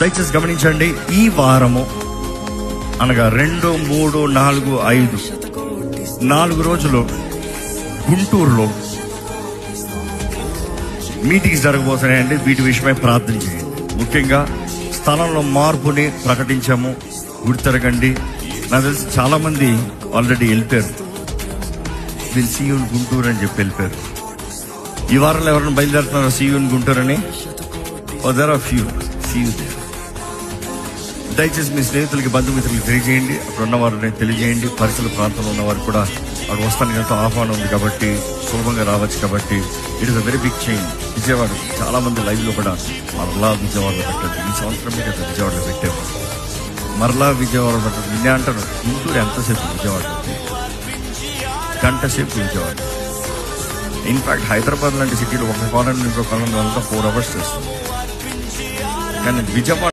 దయచేసి గమనించండి, ఈ వారము అనగా 2, 3, 4, 5 4 రోజులు గుంటూరులో మీటింగ్స్ జరగబోతున్నాయండి. వీటి విషయమై ప్రార్థన చేయండి. ముఖ్యంగా స్థలంలో మార్పుని ప్రకటించాము. గుర్తెరగండి. నాకు తెలిసి చాలా మంది ఆల్రెడీ వెళ్ళిపోయారు. వీళ్ళు సీయూన్ గుంటూరు అని చెప్పి వెళ్ళిపోయారు. ఈ వారంలో ఎవరైనా బయలుదేరుతున్నారు సీయూన్ గుంటూరు అని? There are few see you there. దయచేసి మీ స్నేహితులకి, బంధుమిత్రులకి తెలియజేయండి. అక్కడ ఉన్నవారిని తెలియజేయండి. పరిసర ప్రాంతంలో ఉన్నవారు కూడా అక్కడ వస్తానికి ఎంతో ఆహ్వానం ఉంది కాబట్టి, సులభంగా రావచ్చు కాబట్టి. It is a very big change. Vijayawada చాలా మంది లైవ్లో కూడా మరలా విజయవాడలో పెట్టండి. ఈ సంవత్సరమే కదా విజయవాడలో పెట్టాము. మరలా విజయవాడలో పెట్టండి. నిన్నే అంటాను, గుంటూరు ఎంతసేపు విజయవాడ, గంట సేపు విజయవాడ. ఇన్ఫాక్ట్ హైదరాబాద్ లాంటి సిటీలో ఒక కాలం ఇంకో కాలంలో అంతా 4 hours చేస్తుంది. కానీ విజయవాడ